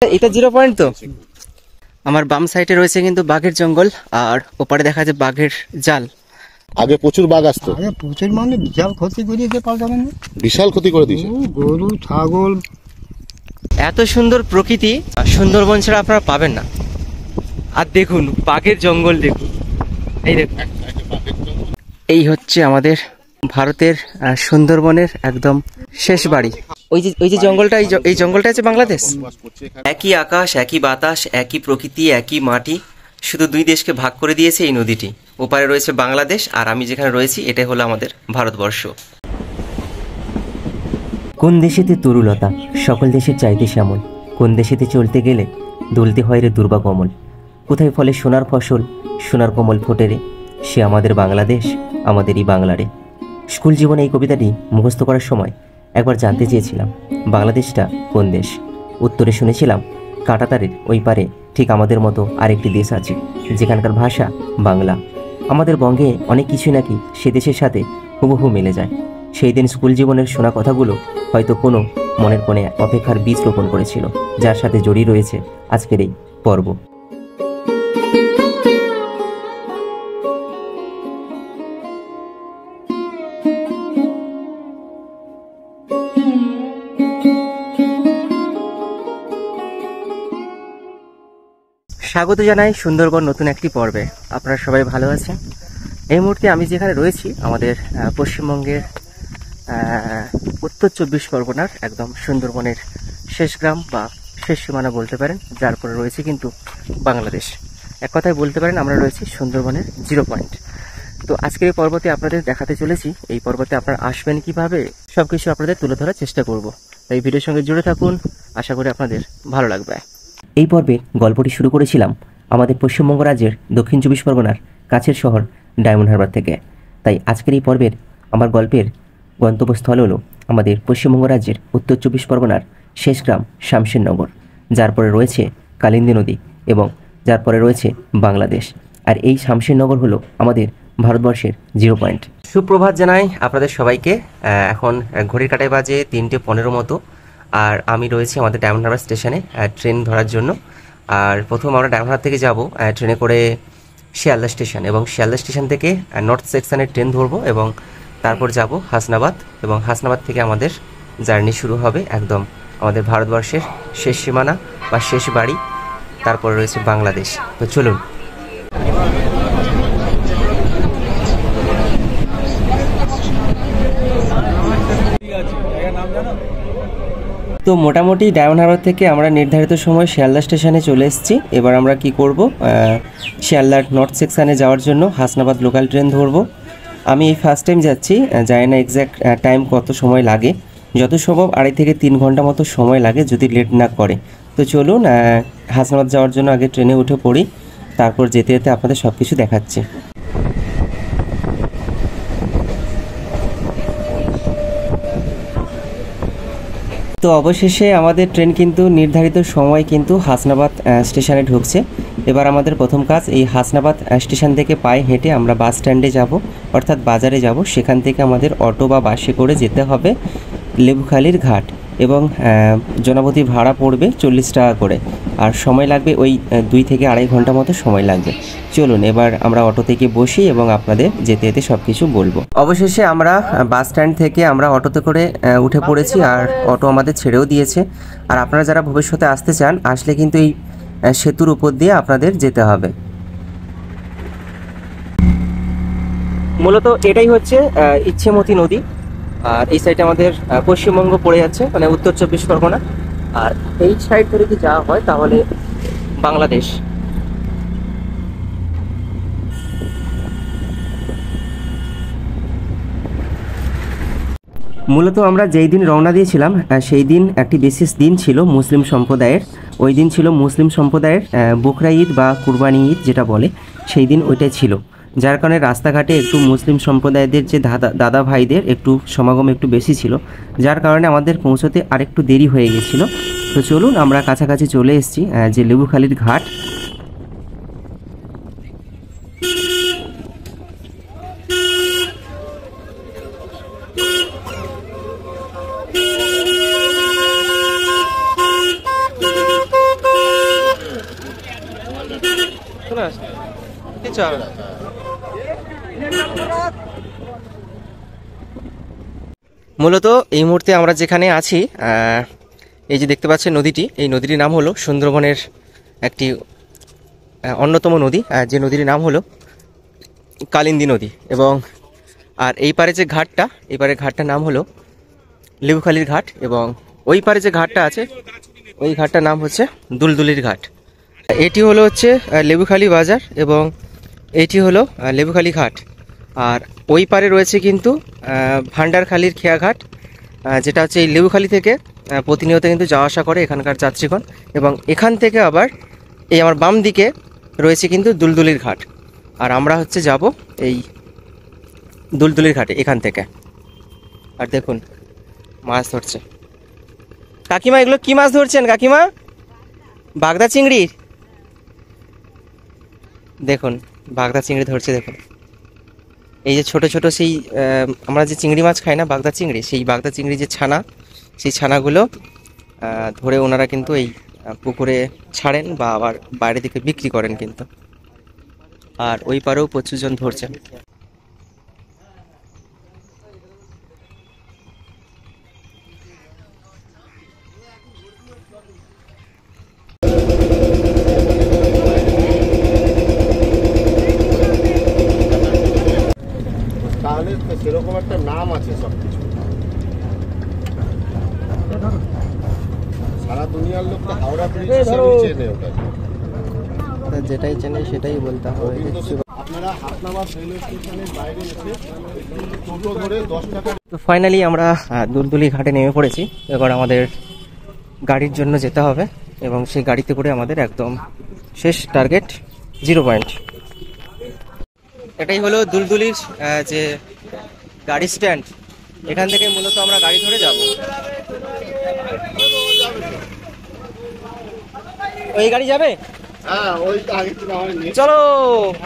এটা 0 পয়েন্ট। তো আমার বাম সাইডে রয়েছে কিন্তু বাঘের জঙ্গল, আর ওপারে দেখা যায় বাঘের জাল। আগে প্রচুর বাঘ আসতো, আগে প্রচুর মানে বিশাল ক্ষতি করেছে পাল্টানো, বিশাল ক্ষতি করে দিয়েছে। গরু ছাগল। এত সুন্দর প্রকৃতি সুন্দরবন ছাড়া আপনারা পাবেন না। আর দেখুন বাঘের জঙ্গল, দেখুন এই দেখুন, এই হচ্ছে আমাদের ভারতের সুন্দরবনের একদম শেষ বাড়ি। ওই যে জঙ্গলটা, এই জঙ্গলটা আছে বাংলাদেশ। একই আকাশ, একই বাতাস, একই প্রকৃতি, একই মাটি, শুধু দুই দেশকে ভাগ করে দিয়েছে এই নদীটি। ওপারে রয়েছে বাংলাদেশ, আর আমি যেখানে রয়েছি এটাই হলো আমাদের ভারতবর্ষ। কোন দেশেতে তরুলতা সকল দেশের চাইতে শ্যামল, কোন দেশেতে চলতে গেলে দুলতে হয় রে দুর্বা কমল। কোথায় ফলে সোনার ফসল, সোনার কমল ফোটে রে, সে আমাদের বাংলাদেশ, আমাদেরই বাংলারে। স্কুল জীবনে এই কবিতাটি মুখস্থ করার সময় একবার জানতে চেয়েছিলাম বাংলাদেশটা কোন দেশ। উত্তরে শুনেছিলাম কাঁটাতারের ওই পারে ঠিক আমাদের মতো আরেকটি দেশ আছে যেখানকার ভাষা বাংলা। আমাদের বঙ্গে অনেক কিছু নাকি সে দেশের সাথে হুবহু মিলে যায়। সেই দিন স্কুল জীবনের শোনা কথাগুলো হয়তো কোনো মনের কোণে অপেক্ষার বীজ রোপণ করেছিল, যার সাথে জড়িয়ে রয়েছে আজকের এই পর্ব। স্বাগত জানাই সুন্দরবন নতুন একটি পর্বে। আপনারা সবাই ভালো আছেন? এই মুহূর্তে আমি যেখানে রয়েছি আমাদের পশ্চিমবঙ্গের উত্তর 24 পরগনার একদম সুন্দরবনের শেষ গ্রাম বা শেষ সীমানা বলতে পারেন, যার পরে রয়েছে কিন্তু বাংলাদেশ। এক কথায় বলতে পারেন আমরা রয়েছি সুন্দরবনের 0 পয়েন্ট। তো আজকের এই পর্বতে আপনাদের দেখাতে চলেছি এই পর্বতে আপনারা আসবেন কিভাবে, সবকিছু আপনাদের তুলে ধরার চেষ্টা করব। তাই ভিডিওর সঙ্গে জুড়ে থাকুন, আশা করি আপনাদের ভালো লাগবে। এই পর্বে গল্পটি শুরু করেছিলাম আমাদের পশ্চিমবঙ্গ রাজ্যের দক্ষিণ 24 পরগনার কাছের শহর ডায়মন্ড হারবার থেকে। তাই আজকের এই পর্বের আমার গল্পের গন্তব্যস্থল হলো আমাদের পশ্চিমবঙ্গ রাজ্যের উত্তর 24 পরগনার শেষ গ্রাম শামশেরনগর, যার পরে রয়েছে কালিন্দী নদী এবং যার পরে রয়েছে বাংলাদেশ। আর এই শামশেরনগর হলো আমাদের ভারতবর্ষের 0 পয়েন্ট। সুপ্রভাত জানাই আপনাদের সবাইকে। এখন ঘড়ির কাঁটায় বাজে 3:15 মতো, আর আমি রয়েছি আমাদের ডায়মন্ড হারবার স্টেশনে ট্রেন ধরার জন্য। আর প্রথম আমরা ডায়মন্ড হারবার থেকে যাব ট্রেনে করে শিয়ালদা স্টেশন, এবং শিয়ালদা স্টেশন থেকে নর্থ সেকশনের ট্রেন ধরবো এবং তারপর যাব হাসনাবাদ, এবং হাসনাবাদ থেকে আমাদের জার্নি শুরু হবে একদম আমাদের ভারতবর্ষের শেষ সীমানা বা শেষ বাড়ি, তারপরে রয়েছে বাংলাদেশ। তো চলুন। তো মোটামুটি ডায়মন্ড হারবার থেকে আমরা নির্ধারিত সময় শিয়ালদা স্টেশনে চলে এসেছি। এবার আমরা কি করব, শিয়ালদার নর্থ সেকশানে যাওয়ার জন্য হাসনাবাদ লোকাল ট্রেন ধরবো। আমি এই ফার্স্ট টাইম যাচ্ছি, জানি না এক্স্যাক্ট টাইম কত সময় লাগে, যত সম্ভব 2.5 থেকে 3 ঘন্টা মতো সময় লাগে যদি লেট না করে। তো চলুন হাসনাবাদ যাওয়ার জন্য আগে ট্রেনে উঠে পড়ি, তারপর যেতে যেতে আপনাদের সব কিছু দেখাচ্ছি। তো অবশেষে আমাদের ট্রেন কিন্তু নির্ধারিত সময় কিন্তু হাসনাবাদ স্টেশনে ঢুকছে। এবার আমাদের প্রথম কাজ এই হাসনাবাদ স্টেশন থেকে পায়ে হেঁটে আমরা বাস স্ট্যান্ডে যাব, অর্থাৎ বাজারে যাব। সেখান থেকে আমাদের অটো বা বাসে করে যেতে হবে লেবুখালীর ঘাট, এবং জনপ্রতি ভাড়া পড়বে 40 টাকা করে, আর সময় লাগবে ওই 2 থেকে 2.5 ঘন্টা মতো সময় লাগবে। চলুন এবার আমরা অটো থেকে বসি এবং আপনাদের যেতে যেতে সব কিছু বলবো। অবশেষে আমরা বাস স্ট্যান্ড থেকে আমরা অটোতে করে উঠে পড়েছি, আর অটো আমাদের ছেড়েও দিয়েছে। আর আপনারা যারা ভবিষ্যতে আসতে চান, আসলে কিন্তু এই সেতুর উপর দিয়ে আপনাদের যেতে হবে। মূলত এটাই হচ্ছে ইচ্ছেমতি নদী, আর এই সাইডে আমাদের পশ্চিমবঙ্গ পড়ে যাচ্ছে, মানে উত্তর 24 পরগনা। আর এই সাইড ধরে যদি যাওয়া হয় তাহলে বাংলাদেশ। মূলত আমরা যেই দিন রওনা দিয়েছিলাম সেই দিন একটি বিশেষ দিন ছিল মুসলিম সম্প্রদায়ের। ওই দিন ছিল মুসলিম সম্প্রদায়ের বকরা ঈদ বা কুরবানি ঈদ যেটা বলে, সেই দিন ওইটাই ছিল। যার কারণে রাস্তাঘাটে একটু মুসলিম সম্প্রদায়দের যে দাদা ভাইদের একটু সমাগম একটু বেশি ছিল, যার কারণে আমাদের পৌঁছতে আরেকটু দেরি হয়ে গেছিলো। তো চলুন আমরা কাছাকাছি চলে এসেছি যে লেবুখালীর ঘাট। আচ্ছা, মূলত এই মুহূর্তে আমরা যেখানে আছি, এই যে দেখতে পাচ্ছেন নদীটি, এই নদীটির নাম হলো সুন্দরবনের একটি অন্যতম নদী, যে নদীর নাম হলো কালিন্দী নদী। এবং আর এই পারে যে ঘাটটা, এই পারে ঘাটটার নাম হলো লেবুখালীর ঘাট, এবং ওই পারে যে ঘাটটা আছে ওই ঘাটটার নাম হচ্ছে দুলদুলির ঘাট। এটি হলো হচ্ছে লেবুখালী বাজার এবং এটি হলো লেবুখালী ঘাট। আর ওই পারে রয়েছে কিন্তু ভান্ডারখালীর খেয়াঘাট, যেটা হচ্ছে এই লেবুখালী থেকে প্রতিনিয়ত কিন্তু যাওয়া আসা করে এখানকার যাত্রীগণ। এবং এখান থেকে আবার এই আমার বাম দিকে রয়েছে কিন্তু দুলদুলির ঘাট। আর আমরা হচ্ছে যাব এই দুলদুলির ঘাটে এখান থেকে। আর দেখুন মাছ ধরছে কাকিমা। এগুলো কি মাছ ধরছেন কাকিমা? বাগদা চিংড়ির। দেখুন বাগদা চিংড়ি ধরছে। দেখুন এই যে ছোট ছোট সেই আমরা যে চিংড়ি মাছ খাই না, বাগদা চিংড়ি, সেই বাগদা চিংড়ি যে ছানা, সেই ছানাগুলো ধরে ওনারা কিন্তু এই পুকুরে ছাড়েন বা আবার বাইরে দিকে বিক্রি করেন কিন্তু। আর ওই পারেও প্রচুর জন ধরছেন। তাহলে তো সেরকম একটা নাম আছে সবকিছু, সারা দুনিয়ার লোক তো হাওড়া ব্রিজ চেনে ওটা। যেটাই চেনে সেটাই বলতে হবে। আপনারা হাসনাবাদ রেলওয়ে স্টেশনের বাইরে এসে টোটো ধরে 10 টাকা। তো ফাইনালি আমরা দুলদুলি ঘাটে নেমে পড়েছি। এবার আমাদের গাড়ির জন্য যেতে হবে এবং সেই গাড়িতে করে আমাদের একদম শেষ টার্গেট 0 পয়েন্ট। এটাই হলো দুলদুলির যে গাড়ি স্ট্যান্ড। এখান থেকে মূলত আমরা গাড়ি ধরে যাব। ওই গাড়ি যাবে? হ্যাঁ, ওইটা আগে থেকে আমার নেই। চলো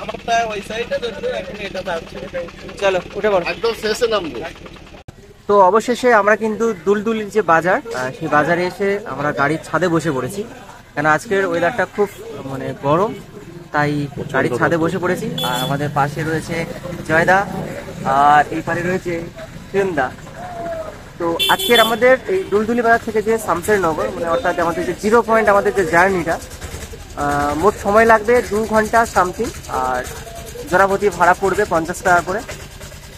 আমারটা ওই সাইডে ধরবে, এখন এটা যাচ্ছে। চলো উঠে পড়ো। একদম শেষে নামবো। তো অবশেষে আমরা কিন্তু দুলদুলির যে বাজার, সেই বাজারে এসে আমরা গাড়ির ছাদে বসে পড়েছি। কেন আজকের ওয়েদারটা খুব মানে গরম, তাই গাড়ির ছাদে বসে পড়েছি। আর আমাদের পাশে রয়েছে জয়দা, আর এই পারে রয়েছে প্রেমদা। তো আজকের আমাদের এই দুলদুলি বাজার থেকে যে শামশেরনগর, মানে অর্থাৎ আমাদের যে 0 পয়েন্ট, আমাদের যে জার্নিটা, মোট সময় লাগবে 2 ঘন্টা সামথিং। আর জোড়াপতি ভাড়া পড়বে 50 টাকা করে।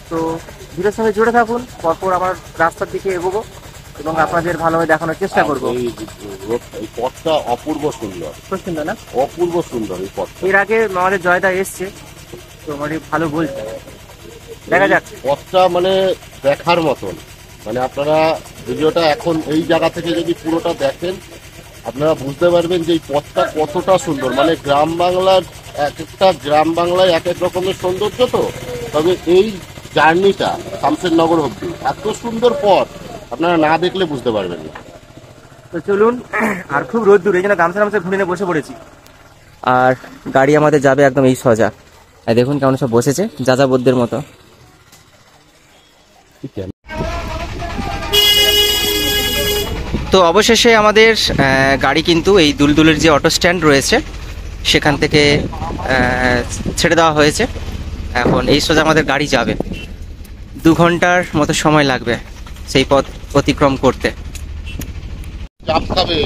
তো ভিডিওর সঙ্গে জুড়ে থাকুন, পরপর আমার রাস্তার দিকে এগোবো এবং আপনাদের ভালোভাবে দেখানোর চেষ্টা করবো। এই পথটা অপূর্ব সুন্দর, খুব সুন্দর না? অপূর্ব সুন্দর এই পথ। এর আগে আমাদের জয়দা এসছে, তো মানে ভালো বলছে। দেখা যাক। পথটা মানে দেখার মতন। মানে আপনারা ভিডিওটা এখন এই জায়গা থেকে যদি পুরোটা দেখেন, আপনারা বুঝতে পারবেন যে এই পথটা কতটা সুন্দর। মানে গ্রাম বাংলার এক একটা গ্রাম বাংলায় এক এক রকমের সৌন্দর্য। তো তবে এই জার্নিটা শামশেরনগর অবধি এত সুন্দর পথ, আপনারা না দেখলে বুঝতে পারবেন না। তো চলুন। আর খুব রোদ্দুর, এই জন্য গামছা গামছা ঘুরে নিয়ে বসে পড়েছি। আর গাড়ি আমাদের যাবে একদম এই সোজা। আর দেখুন কেমন সব বসেছে যাযাবরদের মতো। তো অবশেষে আমাদের গাড়ি কিন্তু এই দুলদুলের যে অটো স্ট্যান্ড রয়েছে সেখান থেকে ছেড়ে দেওয়া হয়েছে। এখন এই সোজা আমাদের গাড়ি যাবে। 2 ঘন্টার মতো সময় লাগবে সেই পথ অতিক্রম করতে। চাপ খাবে,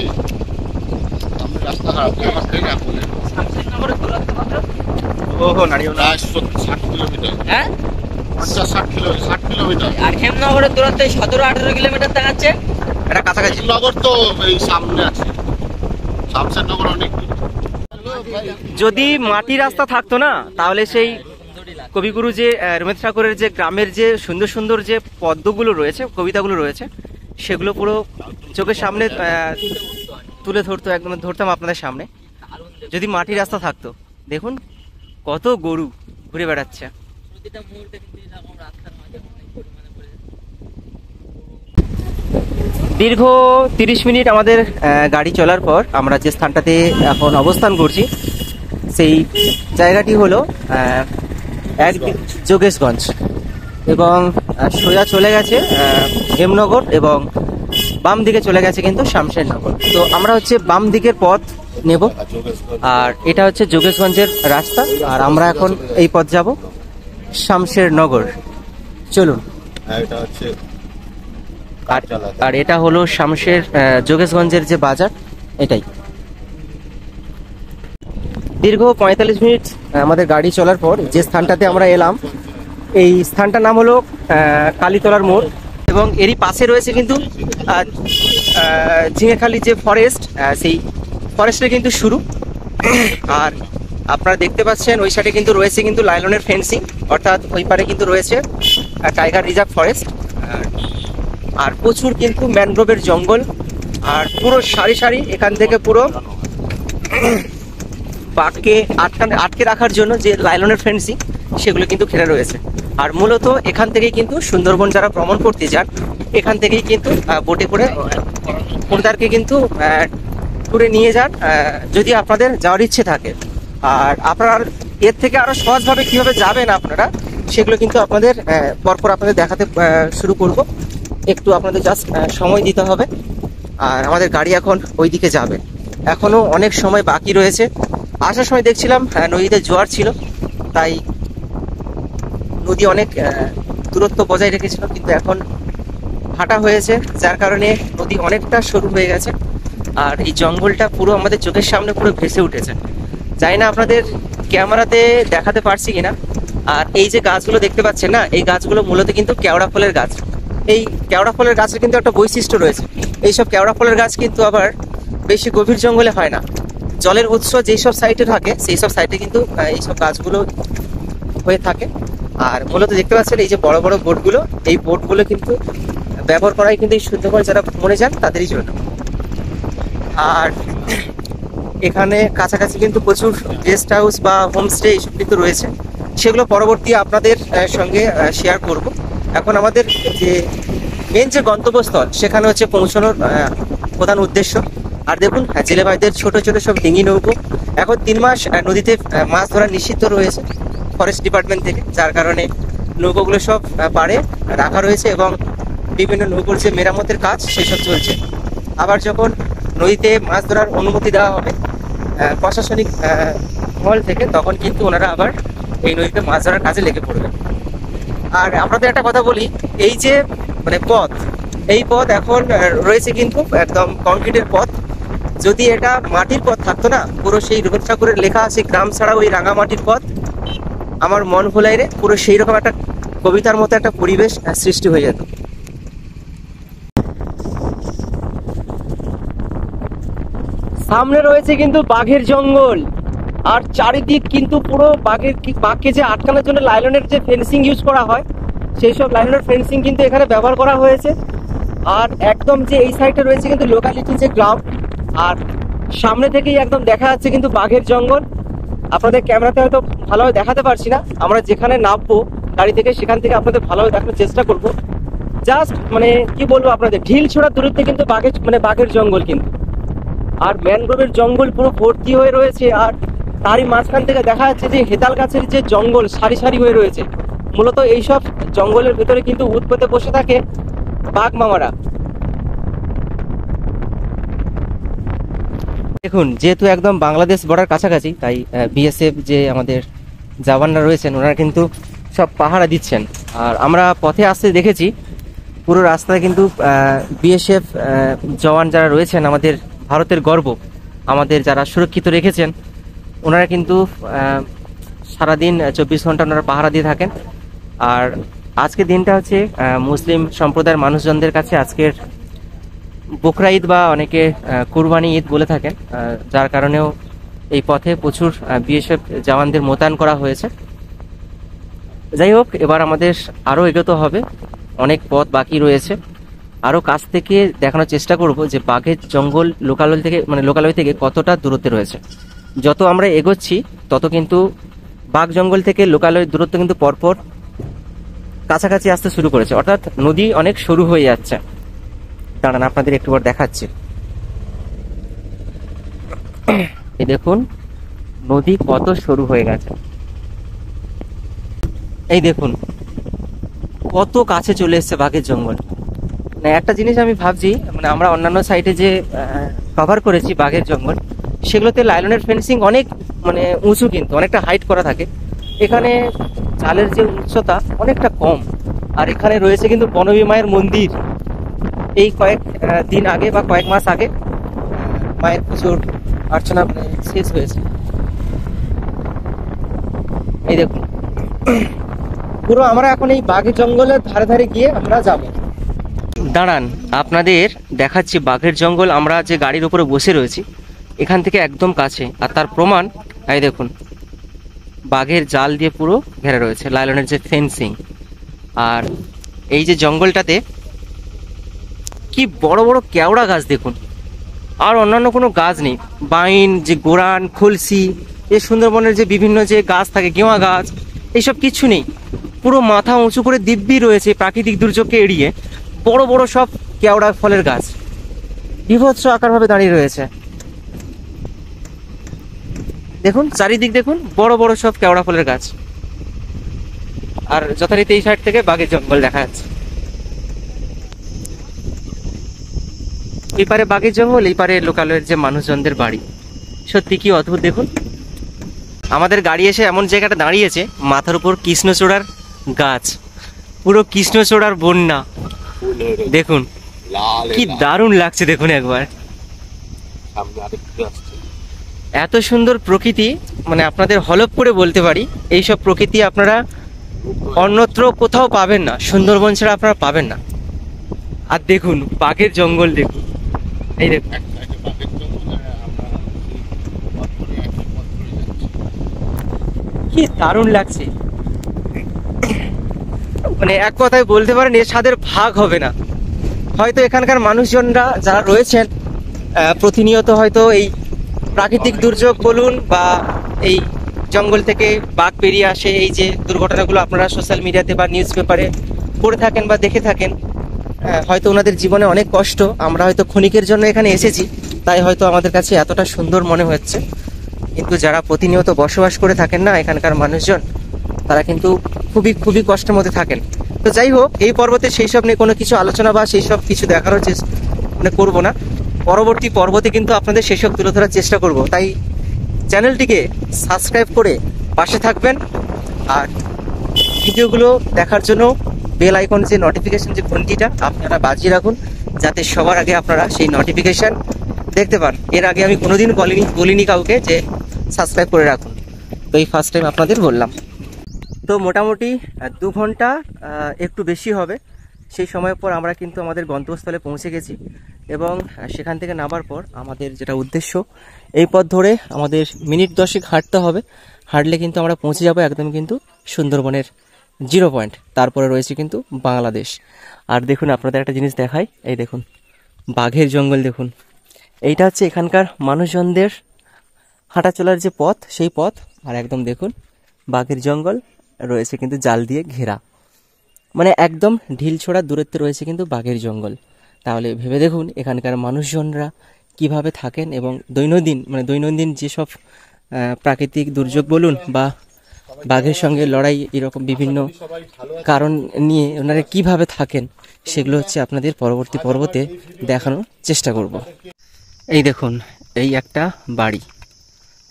আমি রাস্তা খারাপ আমার ট্রেন এখন ওহো নাড়িও না। প্রায় 60 কিলোমিটার। হ্যাঁ 60 কিলোমিটার। আর হেমনগরের দূরত্ব 17-18 কিলোমিটার দেখাচ্ছে। এটা কাছাকাছি। নগর তো এই সামনে আছে, শামশেরনগর অনেক দূর। যদি মাটি রাস্তা থাকতো না, তাহলে সেই কবিগুরু যে রবীন্দ্রনাথ ঠাকুরের যে গ্রামের যে সুন্দর সুন্দর যে পদ্মগুলো রয়েছে, কবিতাগুলো রয়েছে, সেগুলো পুরো চোখের সামনে তুলে ধরতো, একদম ধরতাম আপনাদের সামনে, যদি মাটি রাস্তা থাকতো। দেখুন কত গরু ঘুরে বেড়াচ্ছে। দীর্ঘ 30 মিনিট আমাদের গাড়ি চলার পর আমরা যে স্থানটাতে এখন অবস্থান করছি, সেই জায়গাটি হলো যোগেশগঞ্জ এবং সোজা চলে গেছে হেমনগর এবং বাম দিকে চলে গেছে কিন্তু শামশেরনগর। তো আমরা হচ্ছে বাম দিকের পথ নেব। আর এটা হচ্ছে যোগেশগঞ্জের রাস্তা, আর আমরা এখন এই পথ যাব শামশের নগর। চলুন। এটা হচ্ছে আর এটা হলো শামশের যোগেশগঞ্জের যে বাজার, এটাই। দীর্ঘ 45 মিনিট আমাদের গাড়ি চলার পর যে স্থানটাতে আমরা এলাম, এই স্থানটার নাম হলো কালীতলার মোড়, এবং এরই পাশে রয়েছে কিন্তু ঝিঙেখালি যে ফরেস্ট, সেই ফরেস্টের কিন্তু শুরু। আর আপনারা দেখতে পাচ্ছেন ওই সাইডে কিন্তু রয়েছে কিন্তু লাইলনের ফেন্সিং, অর্থাৎ ওই পারে কিন্তু রয়েছে টাইগার রিজার্ভ ফরেস্ট, আর প্রচুর কিন্তু ম্যানগ্রোভের জঙ্গল, আর পুরো সারি সারি এখান থেকে পুরো বাঘকে আটকে রাখার জন্য যে লাইলনের ফেন্সিং, সেগুলো কিন্তু ঘেরা রয়েছে। আর মূলত এখান থেকেই কিন্তু সুন্দরবন যারা ভ্রমণ করতে যান, এখান থেকেই কিন্তু বোটে করে ওনাদেরকে কিন্তু ট্যুরে নিয়ে যান, যদি আপনাদের যাওয়ার ইচ্ছে থাকে। আর আপনারা এর থেকে আরো সহজভাবে কিভাবে যাবেন আপনারা, সেগুলো কিন্তু আপনাদের পরপর আপনাদের দেখাতে শুরু করব। একটু আপনাদের জাস্ট সময় দিতে হবে। আর আমাদের গাড়ি এখন ওই দিকে যাবে, এখনো অনেক সময় বাকি রয়েছে। আসার সময় দেখছিলাম নদীতে জোয়ার ছিল, তাই নদী অনেক দূরত্ব বজায় রেখেছিল, কিন্তু এখন ভাটা হয়েছে, যার কারণে নদী অনেকটা সরু হয়ে গেছে। আর এই জঙ্গলটা পুরো আমাদের চোখের সামনে পুরো ভেসে উঠেছে। জানি না আপনাদের ক্যামেরাতে দেখাতে পারছি কিনা। আর এই যে গাছগুলো দেখতে পাচ্ছেন না, এই গাছগুলো মূলত কিন্তু কেওড়া ফলের গাছ। এই কেওড়া ফলের গাছের কিন্তু একটা বৈশিষ্ট্য রয়েছে, এইসব কেওড়া ফলের গাছ কিন্তু আবার বেশি গভীর জঙ্গলে হয় না। জলের উৎস যেসব সাইডে থাকে, সেই সব সাইডে কিন্তু এইসব গাছগুলো হয়ে থাকে। আর মূলত দেখতে পাচ্ছেন এই যে বড় বড় বোটগুলো, এই বোটগুলো কিন্তু ব্যবহার করাই কিন্তু এই সুন্দরবন যারা ভ্রমণে যান তাদেরই জন্য। আর এখানে কাছাকাছি কিন্তু প্রচুর গেস্ট হাউস বা হোমস্টে এইসব কিন্তু রয়েছে, সেগুলো পরবর্তী আপনাদের সঙ্গে শেয়ার করব। এখন আমাদের যে মেন যে গন্তব্যস্থল, সেখানে হচ্ছে পৌঁছানোর প্রধান উদ্দেশ্য। আর দেখুন জেলে ভাইদের ছোট ছোট সব ডিঙি নৌকো। এখন 3 মাস নদীতে মাছ ধরা নিষিদ্ধ রয়েছে ফরেস্ট ডিপার্টমেন্ট থেকে, যার কারণে নৌকোগুলো সব পাড়ে রাখা রয়েছে, এবং বিভিন্ন নৌকোর যে মেরামতের কাজ সেসব চলছে। আবার যখন নদীতে মাছ ধরার অনুমতি দেওয়া হবে প্রশাসনিক মহল থেকে, তখন কিন্তু ওনারা আবার এই নদীতে মাছ ধরার কাজে লেগে পড়বে। আর আপনাদের একটা কথা বলি, এই যে মানে পথ, এই পথ এখন রয়েছে কিন্তু একদম কংক্রিটের পথ। যদি এটা মাটির পথ থাকতো না, পুরো সেই রবীন্দ্রনাথ ঠাকুরের লেখা আছে গ্রাম ছাড়া ওই রাঙামাটির পথ, আমার মন ভোলাই রে, পুরো সেই রকম একটা কবিতার মতো একটা পরিবেশ সৃষ্টি হয়ে যেত। সামনে রয়েছে কিন্তু বাঘের জঙ্গল, আর চারিদিক কিন্তু পুরো বাঘকে যে আটকানোর জন্য লাইলনের যে ফেন্সিং ইউজ করা হয়, সেই সব লাইলনের ফেন্সিং কিন্তু এখানে ব্যবহার করা হয়েছে। আর একদম যে এই সাইডে রয়েছে কিন্তু লোকালিটি যে গ্রাম, আর সামনে থেকেই একদম দেখা যাচ্ছে কিন্তু বাঘের জঙ্গল। আপনাদের ক্যামেরাতে হয়তো ভালোভাবে দেখাতে পারছি না, আমরা যেখানে নামবো গাড়ি থেকে সেখান থেকে আপনাদের ভালোভাবে দেখানোর চেষ্টা করব। জাস্ট মানে কি বলবো আপনাদের, ঢিল ছোড়া দূরত্বে কিন্তু বাঘের জঙ্গল কিন্তু, আর ম্যানগ্রোভের জঙ্গল পুরো ভর্তি হয়ে রয়েছে। আর তারই মাঝখান থেকে দেখা যাচ্ছে যে হেতাল গাছের যে জঙ্গল সারি সারি হয়ে রয়েছে। মূলত এইসব জঙ্গলের ভেতরে কিন্তু উৎপেতে বসে থাকে বাঘ মামারা। দেখুন, যেহেতু একদম বাংলাদেশ বর্ডার কাছাকাছি, তাই বিএসএফ যে আমাদের জওয়ানরা রয়েছেন, ওনারা কিন্তু সব পাহারা দিচ্ছেন। আর আমরা পথে আসতে দেখেছি পুরো রাস্তায় কিন্তু বিএসএফ জওয়ান যারা রয়েছেন, আমাদের ভারতের গর্ব, আমাদের যারা সুরক্ষিত রেখেছেন, ওনারা কিন্তু সারাদিন 24 ঘন্টা ওনারা পাহারা দিয়ে থাকেন। আর আজকের দিনটা হচ্ছে মুসলিম সম্প্রদায়ের মানুষজনদের কাছে আজকের বকরা ঈদ বা অনেকে কুরবানি ঈদ বলে থাকেন, যার কারণেও এই পথে প্রচুর বিএসএফ জওয়ানদের মোতায়েন করা হয়েছে। যাই হোক, এবার আমাদের আরও এগোতে হবে, অনেক পথ বাকি রয়েছে। আরও কাছ থেকে দেখানোর চেষ্টা করব যে বাঘের জঙ্গল লোকালয় থেকে কতটা দূরত্বে রয়েছে। যত আমরা এগোচ্ছি তত কিন্তু বাঘ জঙ্গল থেকে লোকালয়ের দূরত্ব কিন্তু পরপর কাছাকাছি আসতে শুরু করেছে, অর্থাৎ নদী অনেক সরু হয়ে যাচ্ছে। দাঁড়ান, আপনাদের একটুবার দেখাচ্ছি। এই দেখুন নদী কত সরু হয়ে গেছে, এই দেখুন কত কাছে চলে এসছে বাঘের জঙ্গল। একটা জিনিস আমি ভাবছি, আমরা অন্যান্য সাইটে যে কভার করেছি বাঘের জঙ্গল, সেগুলোতে লাইলনের ফেন্সিং অনেক মানে উঁচু, কিন্তু অনেকটা হাইট করা থাকে। এখানে চালের যে উচ্চতা অনেকটা কম। আর এখানে রয়েছে কিন্তু বনবী মায়ের মন্দির। এই কয়েক দিন আগে বা কয়েক মাস আগে মায়ের পুজোর অর্চনা শেষ হয়েছে। এই দেখুন, পুরো আমরা এখন এই বাঘের জঙ্গলের ধারে ধারে গিয়ে আমরা যাব। দাঁড়ান, আপনাদের দেখাচ্ছি বাঘের জঙ্গল। আমরা যে গাড়ির উপরে বসে রয়েছি এখান থেকে একদম কাছে, আর তার প্রমাণ এই দেখুন, বাঘের জাল দিয়ে পুরো ঘেরা রয়েছে, লাইলনের যে ফেন্সিং। আর এই যে জঙ্গলটাতে কি বড় বড় কেওড়া গাছ দেখুন, আর অন্যান্য কোনো গাছ নেই। বাইন, যে গোরান, খুলসি, এই সুন্দরবনের যে বিভিন্ন যে গাছ থাকে, গেওয়া গাছ, এইসব কিছু নেই। পুরো মাথা উঁচু করে দিব্যি রয়েছে প্রাকৃতিক দুর্যোগকে এড়িয়ে বড় বড় সব কেওড়া ফলের গাছ বিভৎস আকারভাবে দাঁড়িয়ে রয়েছে। দেখুন চারিদিক দেখুন, বড় বড় সব কেওড়া ফলের গাছ। আর যথারীতি এই সাইড থেকে বাঘের জঙ্গল দেখা যাচ্ছে। এই পারে বাঘের জঙ্গল, এই পারে লোকালয়ের যে মানুষজনদের বাড়ি। সত্যি কি অদ্ভুত দেখুন। আমাদের গাড়ি এসে এমন জায়গাটা দাঁড়িয়েছে, মাথার উপর কৃষ্ণচূড়ার গাছ, পুরো কৃষ্ণচূড়ার বন্যা। দেখুন কি দারুণ লাগছে, দেখুন একবার। এত সুন্দর প্রকৃতি, মানে আপনাদের হলপ করে বলতে পারি এইসব প্রকৃতি আপনারা অন্যত্র কোথাও পাবেন না, সুন্দরবন ছাড়া আপনারা পাবেন না। আর দেখুন বাঘের জঙ্গল, দেখুন এই দেখুন, কি দারুণ লাগছে। মানে এক কথায় বলতে পারেন এর স্বাদের ভাগ হবে না। হয়তো এখানকার মানুষজনরা যারা রয়েছেন প্রতিনিয়ত হয়তো এই প্রাকৃতিক দুর্যোগ বলুন বা এই জঙ্গল থেকে বাঘ বেরিয়ে আসে, এই যে দুর্ঘটনাগুলো আপনারা সোশ্যাল মিডিয়াতে বা নিউজ পেপারে পড়ে থাকেন বা দেখে থাকেন, হয়তো ওনাদের জীবনে অনেক কষ্ট। আমরা হয়তো ক্ষণিকের জন্য এখানে এসেছি, তাই হয়তো আমাদের কাছে এতটা সুন্দর মনে হচ্ছে। কিন্তু যারা প্রতিনিয়ত বসবাস করে থাকেন না এখানকার মানুষজন, তারা কিন্তু খুবই খুবই কষ্টের মধ্যে থাকেন। তো যাই হোক, এই পর্বতে সেই সব নিয়ে কোনো কিছু আলোচনা বা সেই সব কিছু দেখারও মানে করবো না। পরবর্তী পর্বতে কিন্তু আপনাদের সেসব তুলে ধরার চেষ্টা করব। তাই চ্যানেলটিকে সাবস্ক্রাইব করে পাশে থাকবেন। আর ভিডিওগুলো দেখার জন্য বেল আইকন যে নোটিফিকেশন যে ঘন্টিটা আপনারা বাজিয়ে রাখুন, যাতে সবার আগে আপনারা সেই নোটিফিকেশন দেখতে পান। এর আগে আমি কোনোদিন বলিনি কাউকে যে সাবস্ক্রাইব করে রাখুন, তো এই ফার্স্ট টাইম আপনাদের বললাম। তো মোটামুটি 2 ঘন্টা একটু বেশি হবে, সেই সময়ের পর আমরা কিন্তু আমাদের গন্তব্যস্থলে পৌঁছে গেছি। এবং সেখান থেকে নামার পর আমাদের যেটা উদ্দেশ্য, এই পথ ধরে আমাদের মিনিট 10 হাঁটতে হবে। হাঁটলে কিন্তু আমরা পৌঁছে যাব একদম কিন্তু সুন্দরবনের 0 পয়েন্ট। তারপরে রয়েছে কিন্তু বাংলাদেশ। আর দেখুন আপনাদের একটা জিনিস দেখাই, এই দেখুন বাঘের জঙ্গল। দেখুন এইটা হচ্ছে এখানকার মানুষজনদের হাঁটা চলার যে পথ, সেই পথ। আর একদম দেখুন বাঘের জঙ্গল রয়েছে কিন্তু জাল দিয়ে ঘেরা, মানে একদম ঢিল ছোড়ার দূরত্বে রয়েছে কিন্তু বাঘের জঙ্গল। তাহলে ভেবে দেখুন এখানকার মানুষজনরা কিভাবে থাকেন এবং দৈনন্দিন যেসব প্রাকৃতিক দুর্যোগ বলুন বা বাঘের সঙ্গে লড়াই, এরকম বিভিন্ন কারণ নিয়ে ওনারা কিভাবে থাকেন, সেগুলো হচ্ছে আপনাদের পরবর্তী পর্বতে দেখানোর চেষ্টা করব। এই দেখুন এই একটা বাড়ি,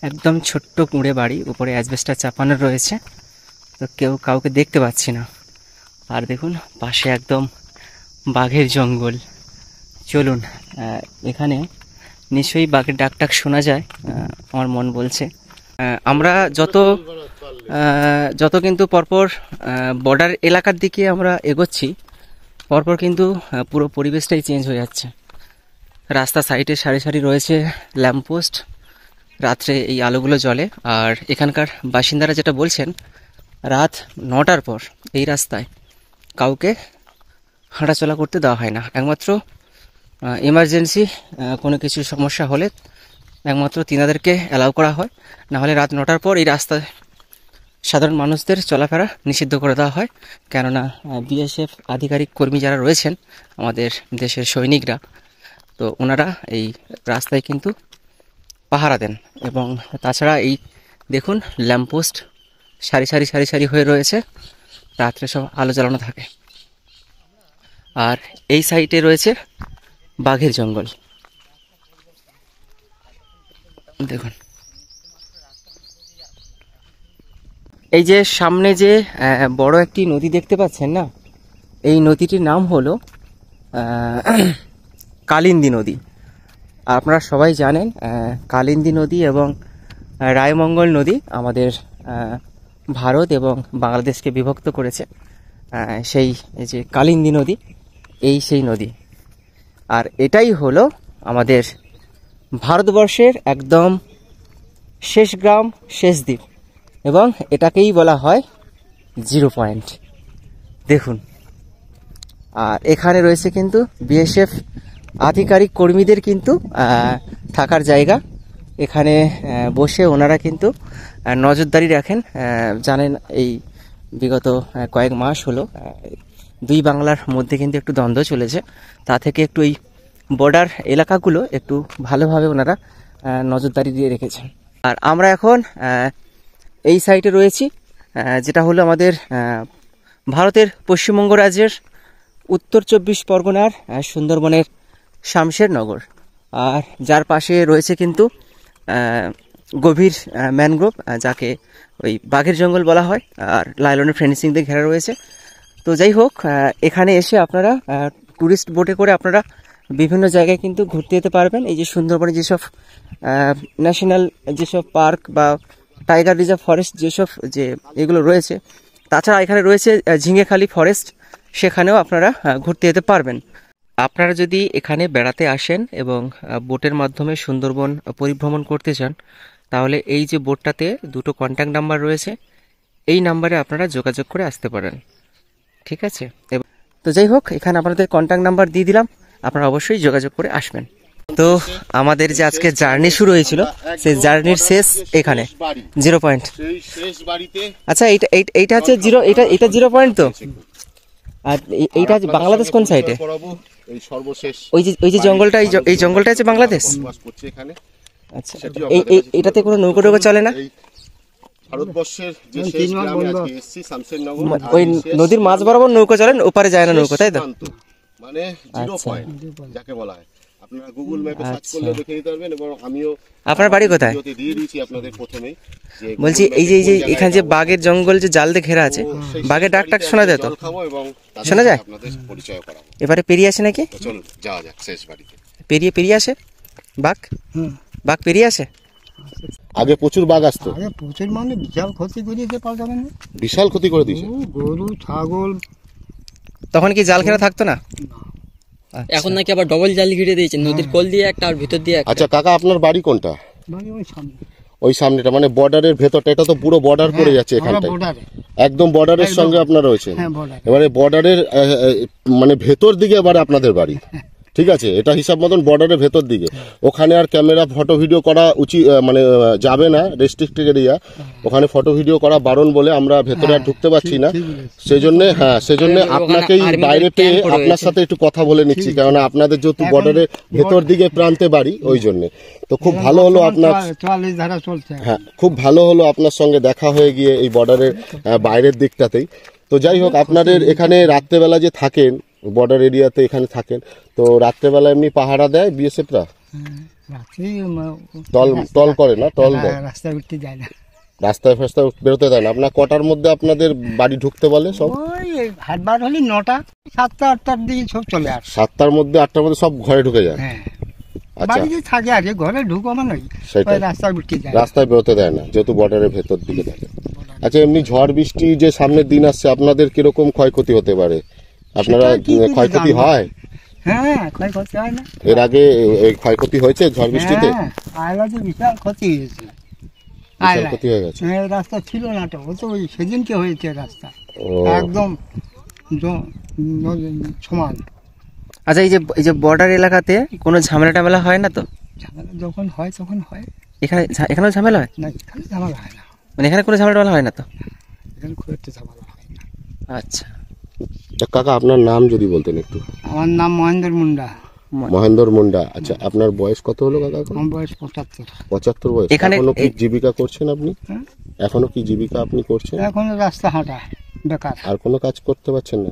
একদম ছোট্ট কুঁড়ে বাড়ি, উপরে অ্যাসবেস্টার চাপানো রয়েছে, তো কাউকে দেখতে পাচ্ছি না। আর দেখুন পাশে একদম বাঘের জঙ্গল। চলুন, এখানে নিশ্চয়ই বাঘের ডাক শোনা যায়, আমার মন বলছে। আমরা যত কিন্তু পরপর বর্ডার এলাকার দিকে আমরা এগোচ্ছি, পরপর কিন্তু পুরো পরিবেশটাই চেঞ্জ হয়ে যাচ্ছে। রাস্তা সাইডে সারি সারি রয়েছে ল্যাম্পপোস্ট, রাত্রে এই আলোগুলো জ্বলে। আর এখানকার বাসিন্দারা যেটা বলছেন, রাত 9টার পর এই রাস্তায় কাউকে হাঁটাচলা করতে দেওয়া হয় না। একমাত্র এমার্জেন্সি কোনো কিছু সমস্যা হলে একমাত্র তিনাদেরকে অ্যালাউ করা হয়, না হলে রাত 9টার পর এই রাস্তায় সাধারণ মানুষদের চলাফেরা নিষিদ্ধ করে দেওয়া হয়। কেননা বিএসএফ আধিকারিক কর্মী যারা রয়েছেন, আমাদের দেশের সৈনিকরা, তো ওনারা এই রাস্তায় কিন্তু পাহারা দেন। এবং তাছাড়া এই দেখুন ল্যাম্পপোস্ট সারি সারি হয়ে রয়েছে, রাত্রে সব আলো জ্বালানো থাকে। আর এই সাইডে রয়েছে বাঘের জঙ্গল। দেখুন এই যে সামনে যে বড় একটি নদী দেখতে পাচ্ছেন না, এই নদীটির নাম হলো কালিন্দী নদী। আপনারা সবাই জানেন কালিন্দী নদী এবং রায়মঙ্গল নদী আমাদের ভারত এবং বাংলাদেশকে বিভক্ত করেছে। সেই যে কালিন্দী নদী, এই সেই নদী। আর এটাই হলো আমাদের ভারতবর্ষের একদম শেষ গ্রাম, শেষ দ্বীপ, এবং এটাকেই বলা হয় 0 পয়েন্ট। দেখুন, আর এখানে রয়েছে কিন্তু বিএসএফ আধিকারিক কর্মীদের কিন্তু থাকার জায়গা। এখানে বসে ওনারা কিন্তু নজরদারি রাখেন। জানেন এই বিগত কয়েক মাস হলো দুই বাংলার মধ্যে কিন্তু একটু দ্বন্দ্ব চলেছে, তা থেকে একটু এই বর্ডার এলাকাগুলো একটু ভালোভাবে ওনারা নজরদারি দিয়ে রেখেছেন। আর আমরা এখন এই সাইটে রয়েছি, যেটা হলো আমাদের ভারতের পশ্চিমবঙ্গ রাজ্যের উত্তর 24 পরগনার সুন্দরবনের শামশেরনগর। আর যার পাশে রয়েছে কিন্তু গভীর ম্যানগ্রোভ, যাকে ওই বাঘের জঙ্গল বলা হয়, আর লাইলনের ফেন্সিং দিয়ে ঘেরা রয়েছে। তো যাই হোক, এখানে এসে আপনারা ট্যুরিস্ট বোটে করে আপনারা বিভিন্ন জায়গায় কিন্তু ঘুরতে যেতে পারবেন। এই যে সুন্দরবনে যেসব ন্যাশনাল যেসব পার্ক বা টাইগার রিজার্ভ ফরেস্ট যেসব যে এগুলো রয়েছে, তাছাড়া এখানে রয়েছে ঝিঙেখালি ফরেস্ট, সেখানেও আপনারা ঘুরতে যেতে পারবেন। আপনারা যদি এখানে বেড়াতে আসেন এবং বোটের মাধ্যমে সুন্দরবন পরিভ্রমণ করতে চান, তাহলে এই যে বোটটাতে দুটো কন্ট্যাক্ট নাম্বার রয়েছে, এই নাম্বারে আপনারা যোগাযোগ করে আসতে পারেন। ঠিক আছে? তো যাই হোক, এখানে আপনাদের কন্ট্যাক্ট নাম্বার দিয়ে দিলাম, আপনারা অবশ্যই যোগাযোগ করে আসবেন। তো আমাদের যে আজকে জার্নি শুরু হয়েছিল, সেই জার্নির শেষ এখানে 0 পয়েন্ট। আচ্ছা, এইটা হচ্ছে 0, এটা 0 পয়েন্ট। তো আর এইটা বাংলাদেশ কোন সাইডে? ওই যে জঙ্গলটা, এই জঙ্গলটা হচ্ছে বাংলাদেশ। আচ্ছা, এটাতে কোনো নৌকো টোকো চলে না? ভারতবর্ষের যে শেষ গ্রামে আজকে এসেছি শামশেরনগর, ওই নদীর মাঝ বরাবর নৌকো চলেন, ওপারে যায় না নৌকো, তাই তো? মানে 0 পয়েন্ট যাকে বলা হয়। আপনারা গুগল ম্যাপে সার্চ করলে দেখে নিতে পারবেন। এবং আমিও আপনার বাড়ি কোথায় দিয়ে দিয়েছি আপনাদের প্রথমেই। বলছি এই যে এখানে যে বাঘের জঙ্গল যে জাল দিয়ে ঘেরা আছে, বাঘের ডাক টাক শোনা যায় তো? শোনা যায়? আপনাদের পরিচয় করাবো। এবারে পেরিয়ে আসে নাকি? চলুন যাওয়া যাক শেষ বাড়িতে। পেরিয়ে আসে বাঘ? বাঘ পেরিয়ে আসে? আগে প্রচুর বাঘ আসতো। আগে প্রচুর মানে বিশাল ক্ষতি করিয়েছে পাল্টাবেন না, বিশাল ক্ষতি করে দিয়েছে। গরু ছাগল। তখন কি জাল ঘেরা থাকতো না? এখন নাকি আবার ডবল জাল ঘিরে দিয়েছে, নদীর কোল দিয়ে একটা আর ভিতর দিয়ে একটা। আচ্ছা কাকা, আপনার বাড়ি কোনটা? মানে ওই সামনে ওই সামনেটা, মানে বর্ডারের ভেতরটা, এটা তো পুরো বর্ডার পড়ে যাচ্ছে এখানটায়, বর্ডারে। একদম বর্ডারের সঙ্গে আপনার রয়েছে। হ্যাঁ, border। এবারে বর্ডারের মানে ভেতর দিকে এবারে আপনাদের বাড়ি। ঠিক আছে, এটা হিসাব মতন বর্ডারের ভেতর দিকে। ওখানে আর ক্যামেরা ফটো ভিডিও করা উচিত মানে যাবে না, রেস্ট্রিক্টেড এরিয়া। ওখানে ফটো ভিডিও করা বারণ বলে আমরা ভেতরে আর ঢুকতে পারছি না। সেজন্য আপনাকেই বাইরে পেয়ে আপনার সাথে একটু কথা বলে নিচ্ছি, কেননা আপনাদের যেহেতু বর্ডারের ভেতর দিকে প্রান্তে বাড়ি, ওই জন্যে। তো খুব ভালো হলো আপনার, হ্যাঁ খুব ভালো হলো আপনার সঙ্গে দেখা হয়ে গিয়ে এই বর্ডারের বাইরের দিকটাতেই। তো যাই হোক, আপনাদের এখানে রাত্রেবেলা যে থাকেন, বর্ডার এরিয়াতে এখানে থাকেন, তো রাত্রেবেলা এমনি পাহারা দেয় বিএসএফরা? টল করে না? টল দেয়? রাস্তায় উঠতে যায় না, রাস্তায় ফাস্তায় বেরোতে দেয় না? আপনার কটার মধ্যে আপনাদের বাড়ি ঢুকতে বলে সব? ওই হাটবার হলে 9টা, 7টা, 8টার দিকে সব চলে আসে। 7টার মধ্যে 8টার মধ্যে সব ঘরে ঢুকে যায়? হ্যাঁ, আচ্ছা, বাড়িতে থাকে আর কি, ঘরে ঢুকো মানে সেটাই, রাস্তায় উঠতে যায়। রাস্তায় বেরোতে দেয় না যেহেতু বর্ডারের ভেতর দিকে থাকে। আচ্ছা, এমনি ঝড় বৃষ্টি যে সামনের দিন আসছে, আপনাদের কিরকম ক্ষয়ক্ষতি হতে পারে? আপনারা সেটা কি করে ক্ষয়ক্ষতি জানবো? হয়? হ্যাঁ, ক্ষয়ক্ষতি হয় না। এর আগে এই ক্ষয়ক্ষতি হয়েছে ঝড় বৃষ্টিতে? হ্যাঁ, আয়লাতে বিশাল ক্ষতি হয়েছে। বিশাল ক্ষতি হয়ে গেছে। হ্যাঁ, রাস্তা ছিল না তো, ও তো ওই সেদিনকে হয়েছে রাস্তা, ও একদম সমান। আচ্ছা, এই যে বর্ডার এলাকাতে কোনো ঝামেলা টামেলা হয় না তো? ঝামেলা যখন হয় তখন হয়, এখানেও ঝামেলা হয় না এখানে ঝামেলা হয় না, মানে এখানে কোনো ঝামেলা টামেলা হয় না তো? এখানে খুব একটা ঝামেলা হয় না। আচ্ছা, কাকা আপনার নাম যদি বলতেন একটু। আমার নাম মহেন্দ্র মুন্ডা। মহেন্দ্র মুন্ডা। আচ্ছা, আপনার বয়স কত হলো কাকা? আমার বয়স 75। 75 বয়স। এখানে এখনো কি জীবিকা করছেন আপনি? হ্যাঁ। এখনো কি জীবিকা আপনি করছেন? এখন রাস্তা হাঁটা বেকার, আর কোনো কাজ করতে পারছেন না?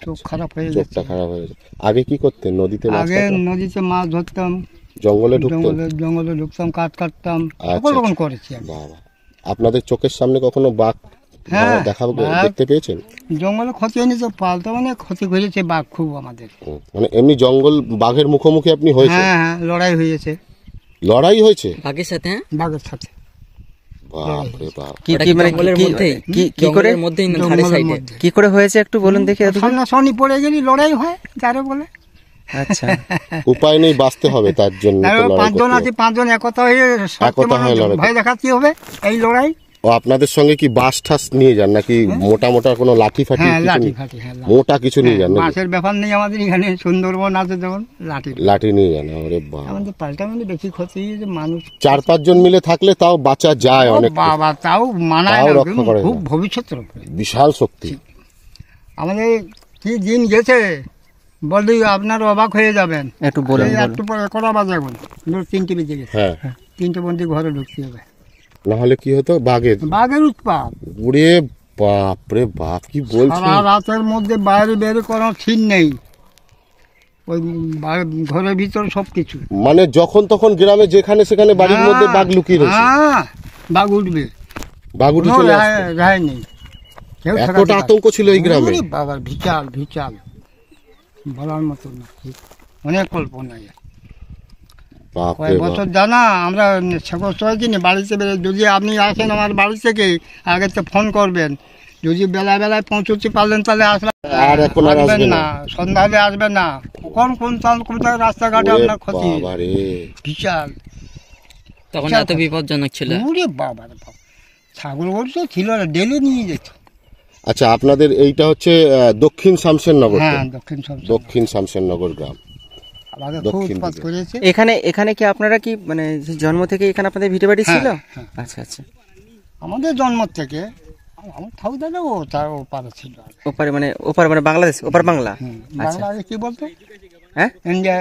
চোখ খারাপ হয়ে চোখটা যাচ্ছে। খারাপ হয়ে গেছে। আগে কি করতেন? নদীতে মাছ আগে ধরতেন? নদীতে মাছ ধরতাম, জঙ্গলে ঢুকতেন? জঙ্গলে ঢুকতাম, কাঠ কাটতাম, আচ্ছা, সকল রকম আচ্ছা। করেছি আমি। বাবা, আপনাদের চোখের সামনে কখনো বাঘ হ্যাঁ, দেখা বাঘ। দেখতে পেয়েছেন? জঙ্গলে ক্ষতি হয়নি তো, পালতে মানে ক্ষতি করেছে বাঘ খুব আমাদের। মানে এমনি জঙ্গল বাঘের মুখোমুখি আপনি হয়েছে? হ্যাঁ হ্যাঁ, লড়াই হয়েছে লড়াই হয়েছে? বাঘের সাথে, হ্যাঁ? বাঘের সাথে। বাপ রে বাপ। কি ওটা কি কি মানে জঙ্গলের কি মধ্যেই? কি করে জঙ্গলের মধ্যেই না ধারে জঙ্গলের সাইডে? মধ্যে। কি করে হয়েছে একটু বলুন দেখি এত সামনাসামনি পড়ে গেলি লড়াই হয়, যারে বলে। আচ্ছা উপায় নেই, বাঁচতে হবে, তার জন্য তো তারপর লড়াই 5 জন করতে আছে, হবে। 5 জন একতা হয়ে একতা হয়ে লড়াই ভয় দেখাতে হবে, এই লড়াই। ও আপনাদের সঙ্গে কি বাঁশ ঠাস নিয়ে যান নাকি মোটা মোটা কোনো লাঠি ফাটি হ্যাঁ, কিছু লাঠি নিয়ে- ফাটি, হ্যাঁ, লাঠি। মোটা কিছু নিয়ে যান নাকি? বাঁশের ব্যাপার নেই আমাদের এখানে, সুন্দরবন আছে যেমন, লাঠি। লাঠি নিয়ে যান? ওরে বাবা, আমাদের পাল্টা মানে বেশি ক্ষতি হয়েছে, মানুষ 4-5 জন মিলে থাকলে তাও বাঁচা যায় ও অনেক। বাবা, তাও মানায় তাও না, রক্ষা করে খুব না। ভবিষ্যৎ রক্ষা। বিশাল শক্তি। আমাদের কি দিন গেছে বলি, আপনার অবাক হয়ে যাবেন। একটু বলুন এই বলুন। একটু পরে কটা বাজে এখন? 3টে বেজে গেছে। হ্যাঁ, 3টে বন্দি ঘরে ঢুকতে হবে। না হলে কি হতো? বাঘের বাঘের উৎপাত। উড়ে বাপ রে বাপ, কি বলছেন? সারা রাতের মধ্যে বাইরে বের করার ঠিক নেই, ওই ঘরের ভিতরে সবকিছু। মানে যখন তখন গ্রামে যেখানে সেখানে বাড়ির মধ্যে বাঘ লুকিয়ে রয়েছে। হ্যাঁ, বাঘ উঠবে, বাঘ উঠে কোনো চলে আসতো। রায় নেই। কেউ ঠেকাতে এতটা পারে না। আতঙ্ক ছিল এই গ্রামে? ওরে বাবা, বিশাল বিশাল, বলার মতো না, অনেক কল্পনা। বাপ রে কয়েক বাপ। বছর জানা আমরা সেকস্ত হয়েছি না বাড়িতে বেরো। যদি আপনি আসেন আমার বাড়ি থেকে, আগে তো ফোন করবেন। যদি বেলায় পৌঁছতে পারলেন তাহলে আসবেন, আর এখন আর আসবেন আসবে না, না? সন্ধ্যালে আসবেন না। কোথায় রাস্তাঘাটে ওরে আপনার ক্ষতি, বাবা রে। বিশাল। তখন বিশাল এত বিপজ্জনক ছিল। ওরে বাবা রে বাবা, ছাগল বলছে ছিল না, ডেলি নিয়ে যেত। আচ্ছা, আপনাদের এইটা হচ্ছে দক্ষিণ শামশেরনগর তো? হ্যাঁ, দক্ষিণ সব দক্ষিণ শামশেরনগর গ্রাম। আমাদের খুব দক্ষিণ উৎপাত দিকে। করেছে। এখানে কি আপনারা কি মানে জন্ম থেকে এখানে আপনাদের ভিটে বাড়ি ছিল? হ্যাঁ। আচ্ছা আচ্ছা। আমাদের জন্ম থেকে আমার ঠাকুরদাদা ও তার ওপারে ছিল আগে। ওপার মানে বাংলাদেশ, ওপার বাংলা। আচ্ছা। বাংলাদেশ কি বলতো? হ্যাঁ, ইন্ডিয়া,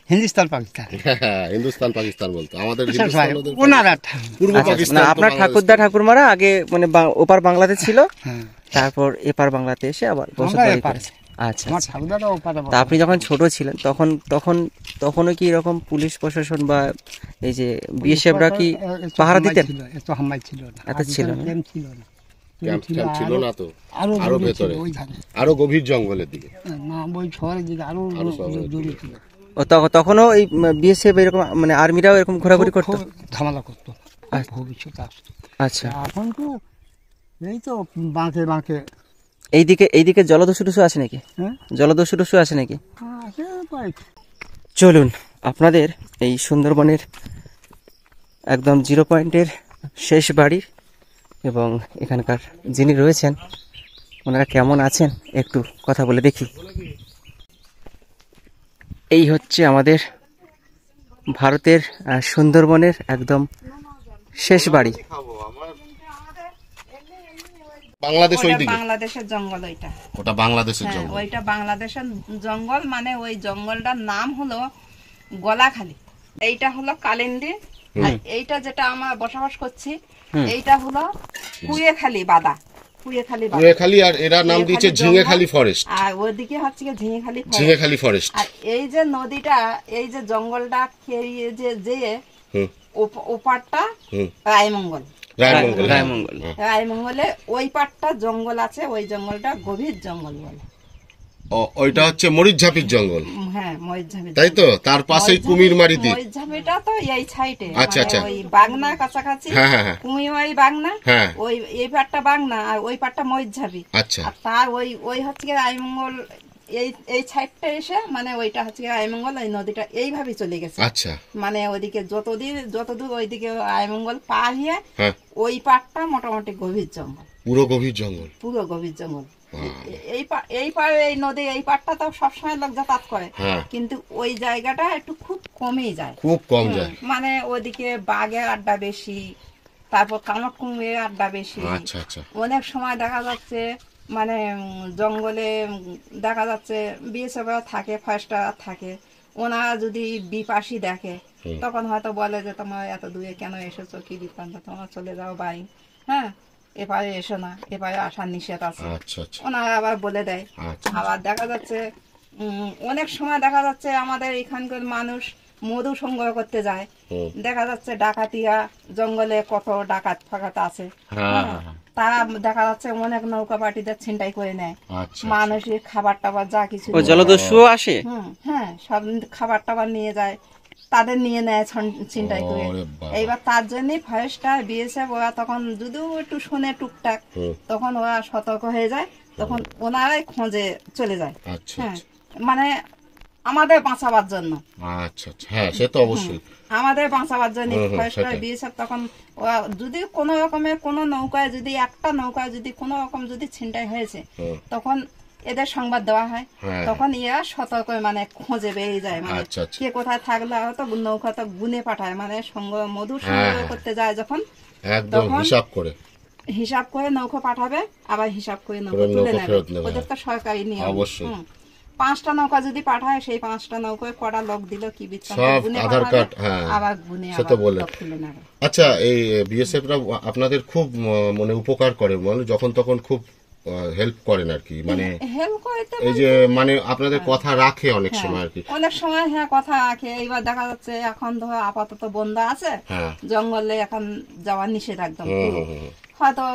হিন্দুস্তান পাকিস্তান। হিন্দুস্তান পাকিস্তান বলতো আমাদের। সব হিন্দুস্তান ভাই, ওদের ওনারা। পূর্ব আচ্ছা, পাকিস্তান না তো আপনার বাংলাদেশ ঠাকুরদা ঠাকুরমারা আগে মানে ওপার বাংলাতে ছিল, হ্যাঁ, তারপর এপার বাংলাতে এসে আবার বসত আমরা বাড়ি এপারে। করেছে। আচ্ছা আমার আচ্ছা। ঠাকুরদাদা ওপারে। তা আপনি যখন ছোট ছিলেন তখনও কি এরকম পুলিশ প্রশাসন বা এই যে বিএসএফরা কি পাহারা দিতেন? এত হামাই ছিল না, এত ছিল না। ক্যাম্প ছিল না। ক্যাম্প ট্যাম্প ছিল না তো? আরো আরো দূরে ছিল, ভেতরে? ওই ধারে। আরো গভীর জঙ্গলের দিকে? না, ওই শহরের দিকে আরো আরো শহরের দূরে ছিল। ও তখনও এই বিএসএফ এরকম মানে আর্মিরাও এরকম ঘোরাঘুরি করতো? খুব ঝামেলা করতো, আচ্ছা। ভবিষ্যৎ আসতো। আচ্ছা। এখন তো এই তো বাঁকে বাঁকে। এইদিকে জলদস্যু টস্যু আছে নাকি? হ্যাঁ, জলদস্যু টস্যু আছে নাকি? আছে প্রায়। চলুন আপনাদের এই সুন্দরবনের একদম 0 পয়েন্টের শেষ বাড়ি এবং এখানকার যিনি রয়েছেন ওনারা কেমন আছেন একটু কথা বলে দেখি। এই হচ্ছে আমাদের ভারতের সুন্দরবনের একদম শেষ বাড়ি। বাংলাদেশ ওই ওটা দিকে? বাংলাদেশের জঙ্গল ওইটা। ওটা বাংলাদেশের হ্যাঁ, জঙ্গল। ওইটা বাংলাদেশের জঙ্গল, মানে ওই জঙ্গলটার নাম হলো গলাখালি। এইটা হলো কালিন্দী, আর এইটা যেটা আমরা বসবাস করছি এইটা হলো কুয়েখালি বাদা। কুয়েখালি বাদা। কুয়েখালি, আর এরা নাম দিয়েছে কুয়েখালি ঝিঙেখালি জঙ্গল, ফরেস্ট। আর ওইদিকে হচ্ছে কি ঝিঙেখালি ফরেস্ট। ঝিঙেখালি ফরেস্ট। আর এই যে নদীটা, এই যে জঙ্গলটা খেয়ে যে হুম, ওপারটা হুম। রায়মঙ্গল। রায়মঙ্গল। হ্যাঁ। রায়মঙ্গল। রায়মঙ্গলে ওই পাটটা জঙ্গল আছে, ওই জঙ্গলটা গভীর জঙ্গল বলে। ওইটা হচ্ছে মরিচঝাপির জঙ্গল, হ্যাঁ, মরিচঝাপি। তাই তো? তার পাশেই কুমিরমারি দ্বীপ। মরিচঝাপিটা তো এই সাইডে, আচ্ছা, আচ্ছা। ওই বাগনা কাছাকাছি। হ্যাঁ, হ্যাঁ, হ্যাঁ। কুমিরমারি বাগনা, হ্যাঁ। ওই এই পাটটা বাগনা আর ওই পাটটা মরিচঝাপি। আচ্ছা। আর তার ওই হচ্ছে কি রায়মঙ্গল, এই সাইডটা এসে মানে ওইটা হচ্ছে কি রায়মঙ্গল, ওই নদীটা এইভাবে চলে গেছে। আচ্ছা। মানে ওইদিকে যতদূর ওইদিকে রায়মঙ্গল পার হয়ে হ্যাঁ, ওই পাটটা মোটামুটি গভীর জঙ্গল, পুরো গভীর জঙ্গল। পুরো গভীর জঙ্গল। এই পারে এই নদী, এই পাটটা তো সবসময় লোক যাতায়াত করে, হ্যাঁ। কিন্তু ওই জায়গাটা একটু খুব কমই যায়। খুব কম যায়। মানে ওদিকে বাঘের আড্ডা বেশি, তারপর কামড় কুমিরের আড্ডা বেশি। আচ্ছা, আচ্ছা। অনেক সময় দেখা যাচ্ছে মানে জঙ্গলে দেখা যাচ্ছে বিএসএফরা থাকে, ফরেস্টার থাকে, ওনারা যদি বিপাশি দেখে তখন হয়তো বলে যে তোমরা এত দূরে কেন এসেছো, কি বিপদ, তোমরা চলে যাও বাড়ি, হ্যাঁ, এপারে এসো না, এপারে আসার নিষেধ আছে। আচ্ছা, আচ্ছা। ওনারা আবার বলে দেয়। আচ্ছা। আবার দেখা যাচ্ছে অনেক সময় দেখা যাচ্ছে আমাদের এখানকার মানুষ মধু সংগ্রহ করতে যায়, হুম। দেখা যাচ্ছে ডাকাতিয়া জঙ্গলে কত ডাকাত ফাকাত আছে, হ্যাঁ, হ্যাঁ, তারা দেখা যাচ্ছে অনেক নৌকা পাটিদের ছিনতাই করে নেয়, আচ্ছা মানুষের খাবার টাবার যা কিছু ও জলদস্যুও আসে। হ্যাঁ সব খাবার টাবার নিয়ে যায়, তাদের নিয়ে নেয় ছিনতাই করে। ওরে বাবা। এইবার তার জন্যই ফরেস্টার বিএসএফ ওরা তখন যদিও একটু শোনে টুকটাক, হুম। তখন ওরা সতর্ক হয়ে যায়, তখন ওনারাই খোঁজে চলে যায়। আচ্ছা হ্যাঁ, আচ্ছা মানে আমাদের বাঁচাবার জন্য, আচ্ছা আচ্ছা, হ্যাঁ সে তো অবশ্যই। আমাদের বাঁচাবার জন্য হুম, হুম, ফরেস্টার সেটাই। বিএসএফ তখন ওরা যদি কোনো রকমের কোনো নৌকায় যদি একটা নৌকায় যদি কোনো রকম যদি ছিনতাই হয়েছে, হুম। তখন এদের সংবাদ দেওয়া হয়, হ্যাঁ। তখন এরা সতর্ক মানে খোঁজে বেরিয়ে যায়, মানে আচ্ছা, আচ্ছা। কে কোথায় থাকলে হয়তো নৌকা তো গুনে পাঠায়, মানে মধু সংগ্রহ হ্যাঁ। করতে যায় যখন একদম তখন হিসাব করে। হিসাব করে নৌকা পাঠাবে, আবার হিসাব করে নৌকা করে তুলে নৌকা নেবে, ফেরত নেবে, ওদের তো সরকারি নিয়ম। অবশ্যই। 5টা নৌকা যদি পাঠায়, সেই 5টা নৌকায় কটা লোক দিল কি বৃত্তান্ত সব গুনে আধার পাঠাবে, কার্ড, হ্যাঁ। আবার গুনে সে তো আবার বলে। লোক তুলে নেবে। আচ্ছা, এই বিএসএফরা আপনাদের খুব মানে উপকার করে, মানে যখন তখন খুব হেল্প করেন আর কি, মানে হেল্প করে তো এই যে মানে আপনাদের কথা রাখে অনেক হ্যাঁ, সময় আর কি। অনেক সময় হ্যাঁ কথা রাখে। এইবার দেখা যাচ্ছে এখন ধরো আপাতত বন্ধ আছে, হ্যাঁ। জঙ্গলে এখন যাওয়া নিষেধ একদম হুম, পুরো। হুম, হুম। হয়তো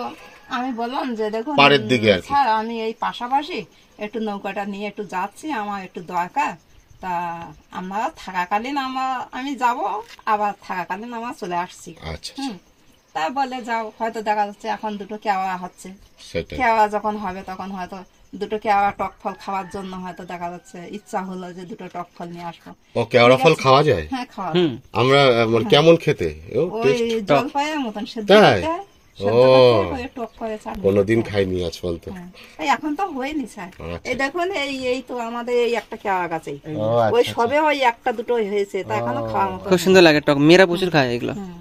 আমি বললাম যে দেখুন পাড়ের দিকে আর কি। স্যার, আমি এই পাশাপাশি একটু নৌকাটা নিয়ে একটু যাচ্ছি, আমার একটু দরকার, তা আমরা থাকাকালীন আমি যাব, আবার থাকাকালীন আমার চলে আসছি। আচ্ছা আচ্ছা, হুম, তা বলে যাও, হয়তো দেখা যাচ্ছে এখন দুটো কেওয়া হচ্ছে, সেটাই। কেওয়া যখন হবে তখন হয়তো দুটো কেওয়া টক ফল খাওয়ার জন্য হয়তো দেখা যাচ্ছে ইচ্ছা হলো যে দুটো টক ফল নিয়ে আসবো। ও কেওড়া ফল খাওয়া যায়? হ্যাঁ, খাওয়া হুম, আমরা মানে কেমন খেতে? ও ওই টেস্ট জলপাইয়ের মতন সেদ্ধ তাই? করতে হয়, ও। সেদ্ধ করতে হয়, টক করে চাটনি কোনোদিন করতে হয়। খাইনি আজ পর্যন্ত। হ্যাঁ, এই এখন তো হয়নি স্যার। আচ্ছা। এই দেখুন এই তো আমাদের এই একটা কেওয়া গাছেই ও, আচ্ছা, ওই সবে ওই একটা দুটো হয়েছে, তা এখনো খাওয়া মতো খুব সুন্দর লাগে টক, মেয়েরা প্রচুর খায় এগুলো। হুম।